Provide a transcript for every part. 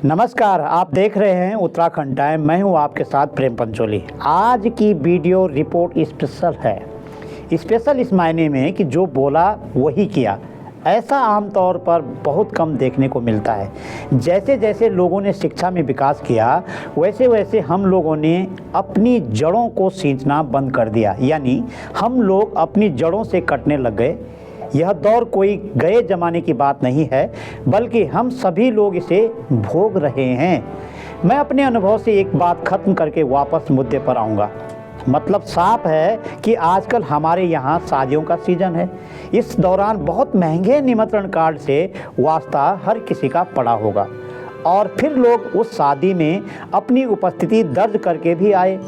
नमस्कार, आप देख रहे हैं उत्तराखंड टाइम। मैं हूं आपके साथ प्रेम पंचोली। आज की वीडियो रिपोर्ट स्पेशल है। स्पेशल इस मायने में कि जो बोला वही किया। ऐसा आमतौर पर बहुत कम देखने को मिलता है। जैसे जैसे लोगों ने शिक्षा में विकास किया, वैसे वैसे हम लोगों ने अपनी जड़ों को सींचना बंद कर दिया, यानी हम लोग अपनी जड़ों से कटने लग गए। यह दौर कोई गए ज़माने की बात नहीं है, बल्कि हम सभी लोग इसे भोग रहे हैं। मैं अपने अनुभव से एक बात ख़त्म करके वापस मुद्दे पर आऊँगा। मतलब साफ है कि आजकल हमारे यहाँ शादियों का सीज़न है। इस दौरान बहुत महंगे निमंत्रण कार्ड से वास्ता हर किसी का पड़ा होगा, और फिर लोग उस शादी में अपनी उपस्थिति दर्ज करके भी आए।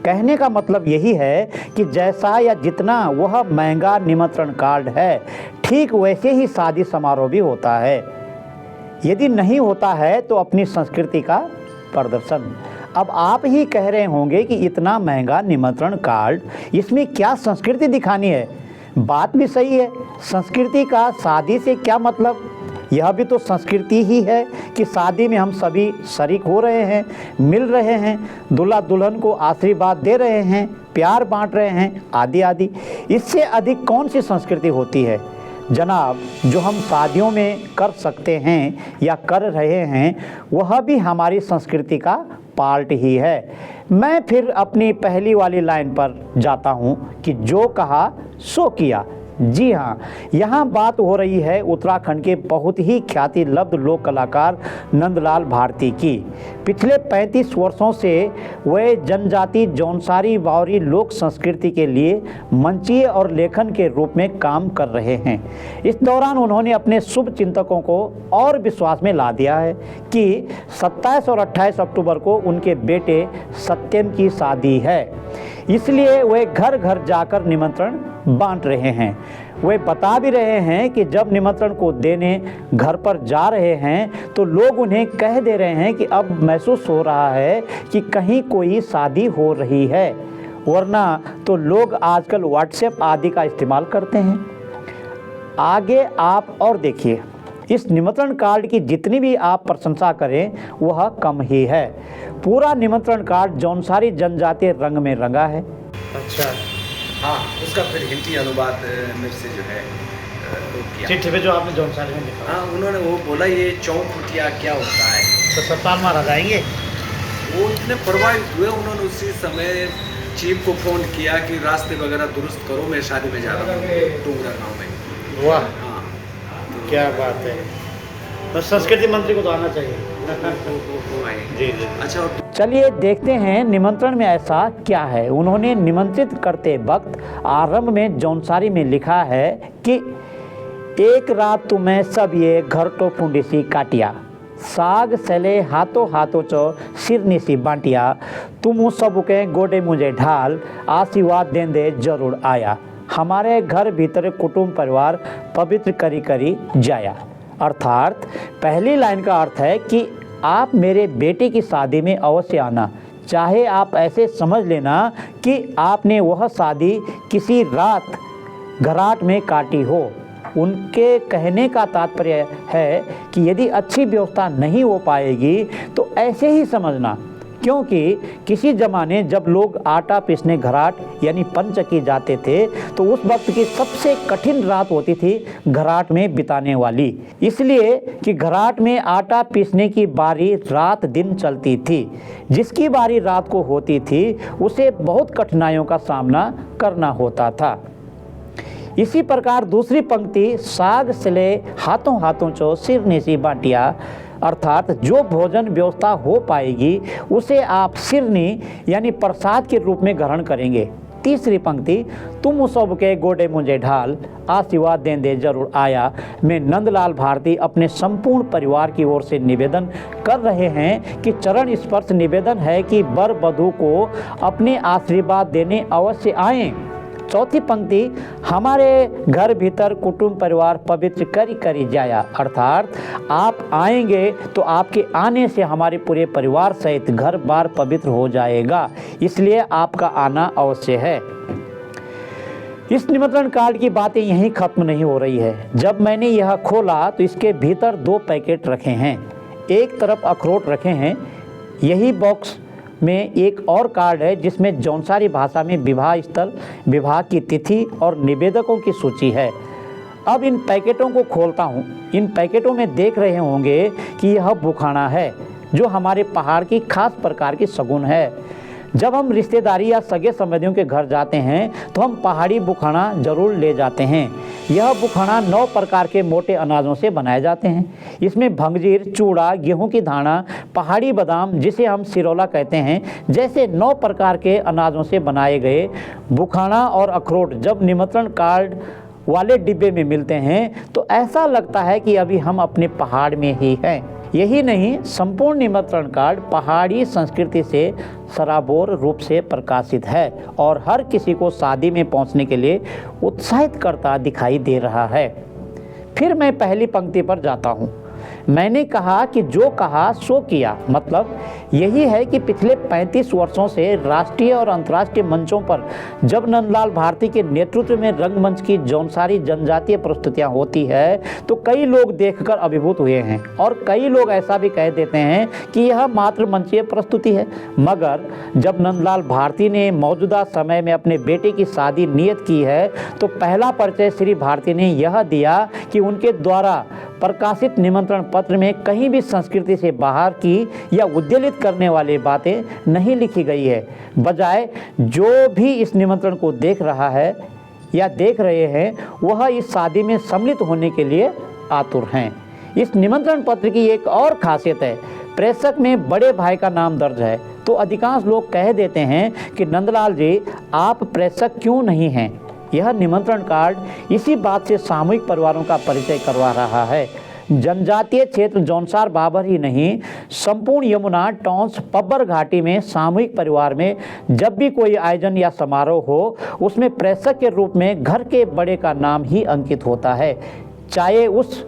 कहने का मतलब यही है कि जैसा या जितना वह महंगा निमंत्रण कार्ड है, ठीक वैसे ही शादी समारोह भी होता है। यदि नहीं होता है तो अपनी संस्कृति का प्रदर्शन। अब आप ही कह रहे होंगे कि इतना महंगा निमंत्रण कार्ड, इसमें क्या संस्कृति दिखानी है? बात भी सही है। संस्कृति का शादी से क्या मतलब? यह भी तो संस्कृति ही है कि शादी में हम सभी शरीक हो रहे हैं, मिल रहे हैं, दूल्हा दुल्हन को आशीर्वाद दे रहे हैं, प्यार बांट रहे हैं, आदि आदि। इससे अधिक कौन सी संस्कृति होती है जनाब? जो हम शादियों में कर सकते हैं या कर रहे हैं, वह भी हमारी संस्कृति का पार्ट ही है। मैं फिर अपनी पहली वाली लाइन पर जाता हूँ कि जो कहा सो किया। जी हाँ, यहाँ बात हो रही है उत्तराखंड के बहुत ही ख्याति लब्ध लोक कलाकार नंदलाल भारती की। पिछले 35 वर्षों से वे जनजाति जौनसारी बावरी लोक संस्कृति के लिए मंचीय और लेखन के रूप में काम कर रहे हैं। इस दौरान उन्होंने अपने शुभ चिंतकों को और विश्वास में ला दिया है कि 27 और 28 अक्टूबर को उनके बेटे सत्यम की शादी है। इसलिए वे घर घर जाकर निमंत्रण बांट रहे हैं। वे बता भी रहे हैं कि जब निमंत्रण को देने घर पर जा रहे हैं तो लोग उन्हें कह दे रहे हैं कि अब महसूस हो रहा है कि कहीं कोई शादी हो रही है, वरना तो लोग आजकल व्हाट्सएप आदि का इस्तेमाल करते हैं। आगे आप और देखिए, इस निमंत्रण कार्ड की जितनी भी आप प्रशंसा करें वह कम ही है। पूरा निमंत्रण कार्ड जौनसारी जनजातीय रंग में रंगा है। अच्छा, हाँ, उसका फिर हिंदी अनुवाद मेरे से जो है वो किया। चिट्ठी पे जो आपने जौनसारी में लिखा। हाँ, उन्होंने वो बोला ये चौखुटिया क्या होता है। तो सतपाल महाराज आएंगे। वो इतने प्रभावित हुए, उन्होंने उसी समय चीफ को फ़ोन किया कि रास्ते वगैरह दुरुस्त करो, मैं शादी में जा रहा हूँ टूंगरा गाँव में। वाह, हाँ, क्या बात है। तो संस्कृति मंत्री को तो आना चाहिए। जी जी। अच्छा, चलिए देखते हैं निमंत्रण में ऐसा क्या है। उन्होंने निमंत्रित करते वक्त आरंभ में जौनसारी में लिखा है कि एक रात तुम्हें सब ये घर तो फुंडिसी काटिया, साग सले हाथों हाथों चो सिरनीसी बांटिया, तुम सबके गोडे मुझे ढाल, आशीर्वाद देंदे जरूर आया, हमारे घर भीतर कुटुंब परिवार पवित्र करी करी जाया। अर्थात पहली लाइन का अर्थ है कि आप मेरे बेटे की शादी में अवश्य आना। चाहे आप ऐसे समझ लेना कि आपने वह शादी किसी रात घराट में काटी हो। उनके कहने का तात्पर्य है कि यदि अच्छी व्यवस्था नहीं हो पाएगी तो ऐसे ही समझना, क्योंकि किसी ज़माने जब लोग आटा पीसने घराट यानी पंचकी जाते थे तो उस वक्त की सबसे कठिन रात होती थी घराट में बिताने वाली, इसलिए कि घराट में आटा पीसने की बारी रात दिन चलती थी। जिसकी बारी रात को होती थी उसे बहुत कठिनाइयों का सामना करना होता था। इसी प्रकार दूसरी पंक्ति साग सले हाथों हाथों चो सिरनीसी बांटिया, अर्थात जो भोजन व्यवस्था हो पाएगी उसे आप सिरनी यानी प्रसाद के रूप में ग्रहण करेंगे। तीसरी पंक्ति तुम सबके गोडे मुझे ढाल, आशीर्वाद देंदे जरूर आया, में नंदलाल भारती अपने संपूर्ण परिवार की ओर से निवेदन कर रहे हैं कि चरण स्पर्श निवेदन है कि वर वधू को अपने आशीर्वाद देने अवश्य आएँ। चौथी पंक्ति हमारे घर भीतर कुटुंब परिवार पवित्र करी करी जाया, अर्थात आप आएंगे तो आपके आने से हमारे पूरे परिवार सहित घर बार पवित्र हो जाएगा, इसलिए आपका आना अवश्य है। इस निमंत्रण कार्ड की बातें यहीं खत्म नहीं हो रही है। जब मैंने यह खोला तो इसके भीतर 2 पैकेट रखे हैं। एक तरफ अखरोट रखे हैं, यही बॉक्स में एक और कार्ड है जिसमें जौनसारी भाषा में विवाह स्थल, विवाह की तिथि और निवेदकों की सूची है। अब इन पैकेटों को खोलता हूँ। इन पैकेटों में देख रहे होंगे कि यह बुखाना है, जो हमारे पहाड़ की खास प्रकार की शगुन है। जब हम रिश्तेदारी या सगे संबंधियों के घर जाते हैं तो हम पहाड़ी बुखाना ज़रूर ले जाते हैं। यह बुखाना 9 प्रकार के मोटे अनाजों से बनाए जाते हैं। इसमें भंगजीर, चूड़ा, गेहूं की धाना, पहाड़ी बादाम जिसे हम सिरोला कहते हैं, जैसे 9 प्रकार के अनाजों से बनाए गए बुखाना और अखरोट जब निमंत्रण कार्ड वाले डिब्बे में मिलते हैं तो ऐसा लगता है कि अभी हम अपने पहाड़ में ही हैं। यही नहीं, संपूर्ण निमंत्रण कार्ड पहाड़ी संस्कृति से सराबोर रूप से प्रकाशित है और हर किसी को शादी में पहुंचने के लिए उत्साहित करता दिखाई दे रहा है। फिर मैं पहली पंक्ति पर जाता हूं। मैंने कहा कि जो कहा सो किया, मतलब यही है कि पिछले 35 वर्षों से राष्ट्रीय और अंतर्राष्ट्रीय मंचों पर जब नंदलाल भारती के नेतृत्व में रंगमंच की जौनसारी जनजातीय प्रस्तुतियां होती है तो कई लोग देखकर अभिभूत हुए हैं और कई लोग ऐसा भी कह देते हैं कि यह मात्र मंचीय प्रस्तुति है। मगर जब नंदलाल भारती ने मौजूदा समय में अपने बेटे की शादी नियत की है तो पहला परिचय श्री भारती ने यह दिया कि उनके द्वारा प्रकाशित निमंत्रण पत्र में कहीं भी संस्कृति से बाहर की या उद्वेलित करने वाली बातें नहीं लिखी गई है। बजाय जो भी इस निमंत्रण को देख रहा है या देख रहे हैं वह इस शादी में सम्मिलित होने के लिए आतुर हैं। इस निमंत्रण पत्र की एक और खासियत है, प्रेषक में बड़े भाई का नाम दर्ज है। तो अधिकांश लोग कह देते हैं कि नंदलाल जी आप प्रेषक क्यों नहीं हैं। यह निमंत्रण कार्ड इसी बात से सामूहिक परिवारों का परिचय करवा रहा है। जनजातीय क्षेत्र जौनसार बाबर ही नहीं, संपूर्ण यमुना, टॉन्स, पब्बर घाटी में सामूहिक परिवार में जब भी कोई आयोजन या समारोह हो उसमें प्रेषक के रूप में घर के बड़े का नाम ही अंकित होता है, चाहे उस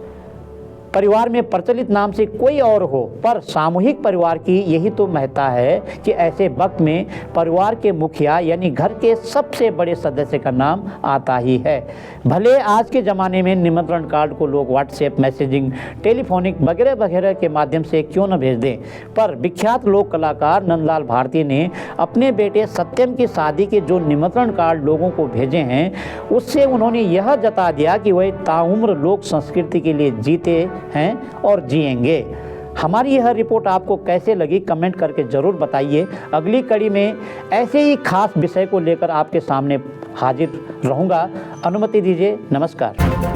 परिवार में प्रचलित नाम से कोई और हो। पर सामूहिक परिवार की यही तो महत्ता है कि ऐसे वक्त में परिवार के मुखिया यानी घर के सबसे बड़े सदस्य का नाम आता ही है। भले आज के ज़माने में निमंत्रण कार्ड को लोग व्हाट्सएप, मैसेजिंग, टेलीफोनिक वगैरह वगैरह के माध्यम से क्यों न भेज दें, पर विख्यात लोक कलाकार नंदलाल भारती ने अपने बेटे सत्यम की शादी के जो निमंत्रण कार्ड लोगों को भेजे हैं उससे उन्होंने यह जता दिया कि वह ताउम्र लोक संस्कृति के लिए जीते हैं और जिएंगे। हमारी यह रिपोर्ट आपको कैसे लगी कमेंट करके ज़रूर बताइए। अगली कड़ी में ऐसे ही खास विषय को लेकर आपके सामने हाजिर रहूँगा। अनुमति दीजिए, नमस्कार।